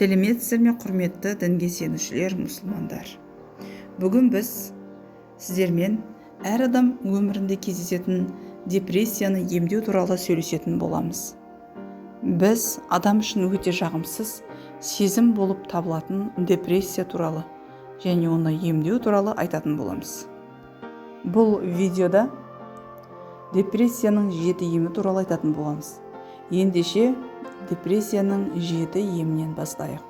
Сәлеметсіздер ме, құрметті дінге сенушілер, мұсылмандар. Бүгін біз сіздермен әр адам өмірінде кездесетін депрессияны емдеу туралы сөйлесетін боламыз. Біз адам үшін өте жағымсыз сезім болып табылатын депрессия туралы және оны емдеу туралы айтатын боламыз. Бұл видеода депрессияның 7 емі туралы айтатын боламыз. Ендеше депрессияның 7 емінен бастайық.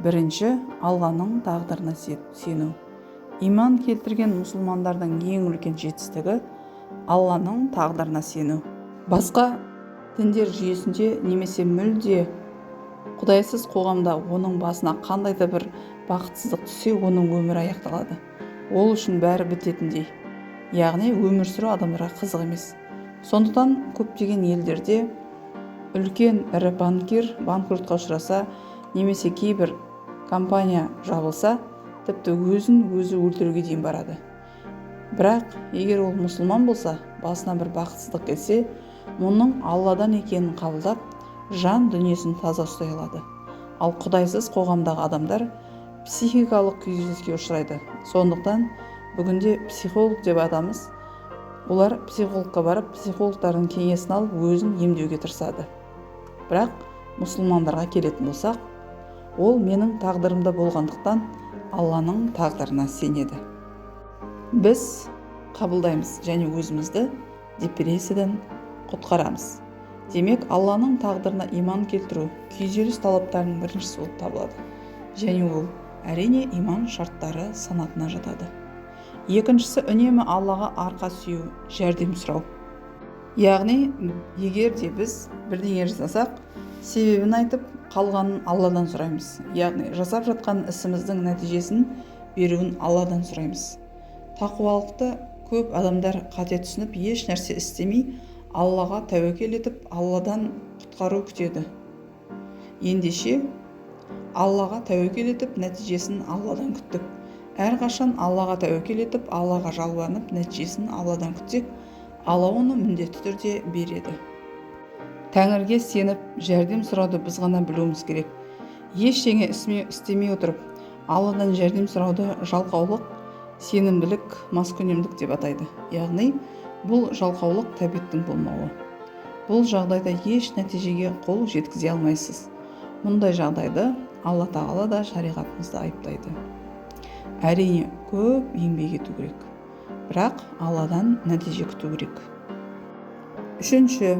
Бірінші, Алланың тағдырына сену. Иман келтірген мұсылмандардың ең үлкен жетістігі Алланың тағдырына сену. Басқа діндер жүйесінде немесе мүлде құдайсыз қоғамда оның басына қандай да бір бақытсыздық түссе, оның өмірі аяқталады. Ол үшін бәрі бітетіндей. Яғни өмір сүру адамдарға қызық емес. Сондықтан көптеген елдерде үлкен ірі банкир банкротқа ұшыраса, немесе кейбір компания жабылса, тіпті өзін өзі өлтіруге дейін барады. Бірақ егер ол мұсылман болса, басына бір бақытсыздық келсе, оның Алладан екенін қабылдап, жан дүниесін таза ұстай алады. Ал құдайсыз қоғамдағы адамдар психикалық күйзеліске ұшырайды. Сондықтан бүгінде психолог деп атамыз, олар психологқа барып, психологтардың кеңесін алып, өзін емдеуге тырысады. Бірақ мұсылмандарға келетін болсақ, ол менің тағдырымда болғандықтан Алланың тағдырына сенеді. Біз қабылдаймыз және өзімізді депрессиядан құтқарамыз. Демек, Алланың тағдырына иман келтіру күйзеліс талаптарының біріншісі болып табылады. Және ол әрине иман шарттары санатына жатады. Екіншісі, үнемі Аллаға арқа сүйеу, жәрдем сұрау. Яғни, егер де біз бірдеңе жасасақ, себебін айтып, қалғанын Алладан сұраймыз. Яғни, жасап жатқан ісіміздің нәтижесін беруін Алладан сұраймыз. Тақуалықты көп адамдар қате түсініп, еш нәрсе істемей, Аллаға тәуекел етіп, Алладан құтқару күтеді. Ендеше, Аллаға тәуекел етіп, нәтижесін Алладан күттік. Әрқашан Аллаға тәуекел етіп, Аллаға жалбарынып, нәтижесін Алладан күтсек, Алла оны міндетті түрде береді. Тәңірге сеніп, жәрдем сұрауды біз ғана білуіміз керек. Ештеңе істемей отырып, Алладан жәрдем сұрауды жалқаулық, сенімділік, маскүнемдік деп атайды. Яғни, бұл жалқаулық тәбеттің болмауы. Бұл жағдайда еш нәтижеге қол жеткізе алмайсыз. Мұндай жағдайды Алла Тағала да шариғатымызда айыптайды. Әрине, көп еңбек ету керек. Бірақ Алладан нәтиже күту керек. Үшінші,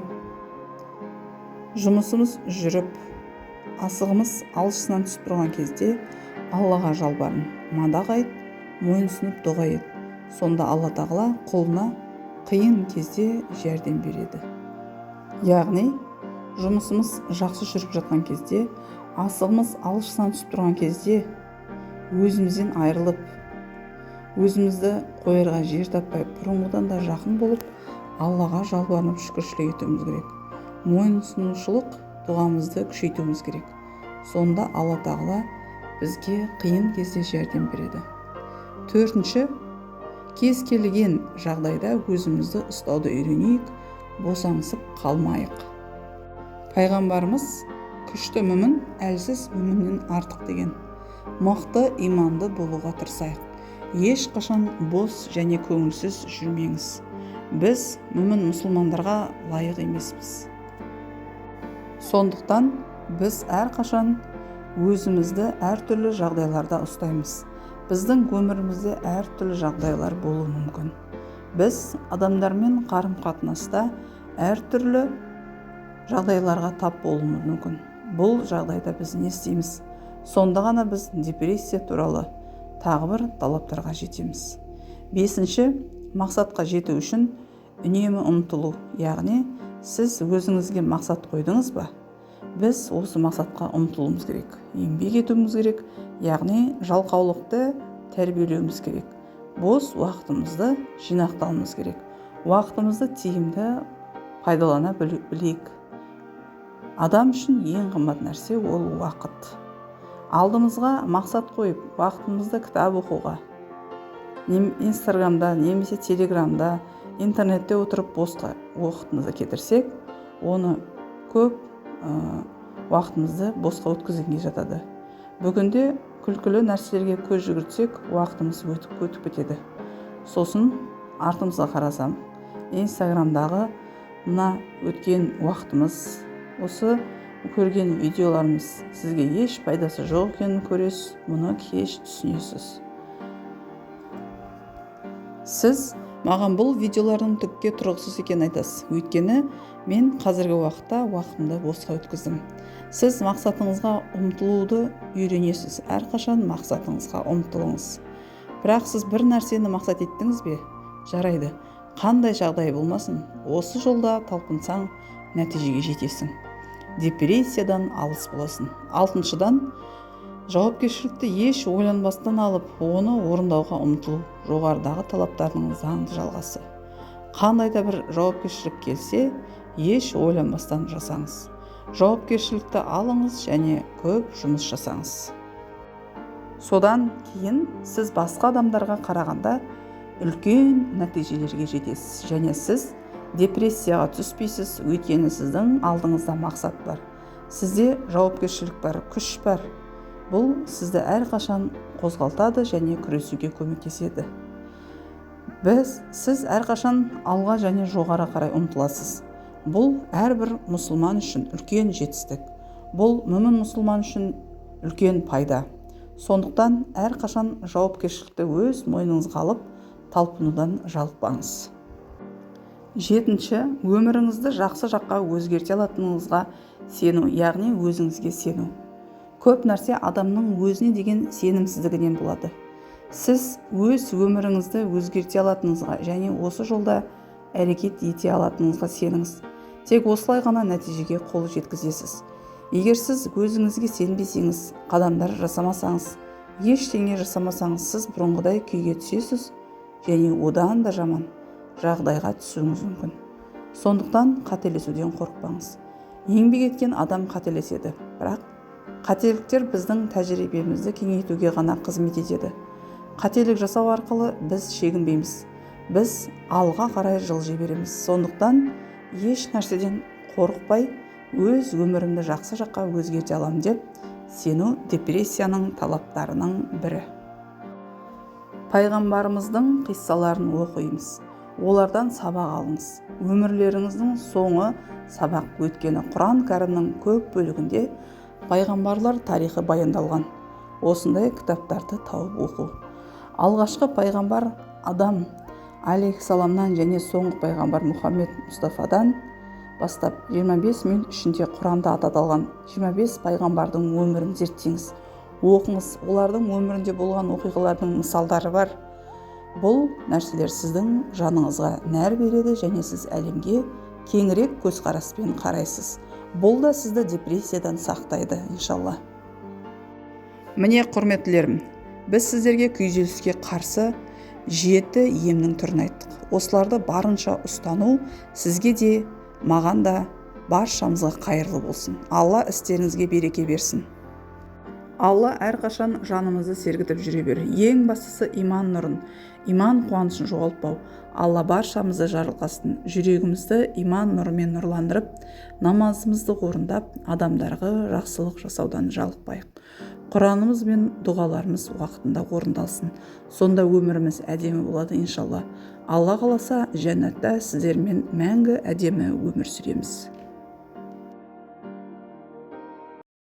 жұмысымыз жүріп, асығымыз алшысынан түсіп тұрған кезде Аллаға жалбарын, мадақ айт, мойынсұнып дұға ет. Сонда Алла Тағала құлына қиын кезде жәрдем береді. Яғни, жұмысымыз жақсы жүріп жатқан кезде, асығымыз алшысынан түсіп тұрған кезде, өзімізден айырылып, өзімізді қойырға жер таппай, бұрынғыдан да жақын болып, Аллаға жалбарынып шүкіршілік етуіміз керек. Мойынсұнушылық дұғамызды күшейтуіміз керек. Сонда Алла Тағала бізге қиын кезде жәрдем береді. Төртінші, кез келген жағдайда өзімізді ұстауды үйренейік, босаңсып қалмайық. Пайғамбарымыз күшті мүмін әлсіз мүміннен артық деген. Мықты иманды болуға тырысайық. Ешқашан бос және көңілсіз жүрмеңіз. Біз мүмін мұсылмандарға лайық емеспіз. Сондықтан біз әрқашан өзімізді әртүрлі жағдайларда ұстаймыз. Біздің өмірімізде әртүрлі жағдайлар болуы мүмкін. Біз адамдармен қарым-қатынаста әртүрлі жағдайларға тап болуымыз мүмкін. Бұл жағдайда біз не істейміз? Сонда ғана біз депрессия туралы тағы бір талаптарға жетеміз. Бесінші, мақсатқа жету үшін үнемі ұмтылу. Яғни, сіз өзіңізге мақсат қойдыңыз ба? Біз осы мақсатқа ұмтылуымыз керек. Еңбек етуіміз керек. Яғни, жалқаулықты тәрбиелеуіміз керек. Бос уақытымызды жинақтауымыз керек. Уақытымызды тиімді пайдалана білейік. Адам үшін ең қымбат нәрсе ол уақыт. Алдымызға мақсат қойып, уақытымызды кітап оқуға, Инстаграмда, немесе Телеграмда, интернетте отырып босқа уақытымызды кетірсек, оны көп уақытымызды босқа өткізгенге жатады. Бүгінде күлкілі нәрселерге көз жүгіртсек, уақытымыз өтіп кетеді. Сосын артымызға қарасам, Инстаграмдағы мына өткен уақытымыз, осы көрген видеоларымыз сізге еш пайдасы жоқ екенін көресіз, мұны кеш түсінесіз. Сіз маған бұл видеолардың түкке тұрғысыз екенін айтасыз. Өйткені мен қазіргі уақытта уақытымды босқа өткіздім. Сіз мақсатыңызға ұмтылуды үйренесіз. Әрқашан мақсатыңызға ұмтылыңыз. Бірақ сіз бір нәрсені мақсат еттіңіз бе? Жарайды. Қандай жағдай болмасын, осы жолда талпынсаң, нәтижеге жетесің. Депрессиядан алыс боласың. 6-шыдан, жауапкершілікті еш ойланбастан алып, оны орындауға ұмтылу жоғарыдағы талаптардың заңды жалғасы. Қандай да бір жауапкершілік келсе, еш ойланбастан жасаңыз. Жауапкершілікті алыңыз және көп жұмыс жасаңыз. Содан кейін сіз басқа адамдарға қарағанда үлкен нәтижелерге жетесіз және сіз депрессияға түспейсіз, өйткені сіздің алдыңызда мақсат бар. Сізде жауапкершілік бар, күш бар. Бұл сізді әрқашан қозғалтады және күресуге көмектеседі. Сіз әрқашан алға және жоғары қарай ұмтыласыз. Бұл әрбір мұсылман үшін үлкен жетістік. Бұл мүмін мұсылман үшін үлкен пайда. Сондықтан әрқашан жауапкершілікті өз мойныңызға алып, талпынудан жалықпаңыз. 7-ші, өміріңізді жақсы жаққа өзгерте алатыныңызға сену, яғни өзіңізге сену. Көп нәрсе адамның өзіне деген сенімсіздігінен болады. Сіз өз өміріңізді өзгерте алатыныңызға және осы жолда әрекет ете алатыныңызға сеніңіз. Тек осылай ғана нәтижеге қол жеткізесіз. Егер сіз өзіңізге сенбесеңіз, қадамдар жасамасаңыз, ештеңе жасамасаңыз, сіз бұрынғыдай күйге түсесіз және одан да жаман жағдайға түсуіңіз мүмкін. Сондықтан қателесуден қорықпаңыз. Еңбек еткен адам қателеседі, бірақ қателіктер біздің тәжірибемізді кеңейтуге ғана қызмет етеді. Қателік жасау арқылы біз шегінбейміз. Біз алға қарай жылжи береміз. Сондықтан еш нәрседен қорықпай, өз өмірімді жақсы жаққа өзгерте аламын деп сену депрессияның талаптарының бірі. Пайғамбарымыздың қиссаларын оқимыз. Олардан сабақ алыңыз. Өмірлеріңіздің соңы сабақ, өткені Құран кәрімнің көп бөлігінде пайғамбарлар тарихы баяндалған. Осындай кітаптарды тауып оқу. Алғашқы пайғамбар Адам алейхиссаламнан және соңғы пайғамбар Мұхаммед Мұстафадан бастап 25 минут ішінде Құранда аталған 25 пайғамбардың өмірін зерттеңіз. Оқыңыз, олардың өмірінде болған оқиғалардың мысалдары бар. Бұл нәрселер сіздің жаныңызға нәр береді және сіз әлемге кеңірек көзқараспен қарайсыз. Бұл да сізді депрессиядан сақтайды, иншалла. Міне, құрметтілерім, біз сіздерге күйзеліске қарсы 7 емнің түрін айттық. Осыларды барынша ұстану сізге де, маған да, баршамызға қайырлы болсын. Алла істеріңізге береке берсін. Алла әрқашан жанымызды сергітіп жүре бер. Ең бастысы иман нұрын, иман қуанышын жоғалтпау. Алла баршамызды жарылқасын, жүрегімізді иман нұрымен нұрландырып, намазымызды орындап, адамдарға жақсылық жасаудан жалықпайық. Құранымыз бен дұғаларымыз уақытында орындалсын. Сонда өміріміз әдемі болады, иншалла. Алла қаласа, жәннатта сіздермен мәңгі әдемі өмір сүреміз.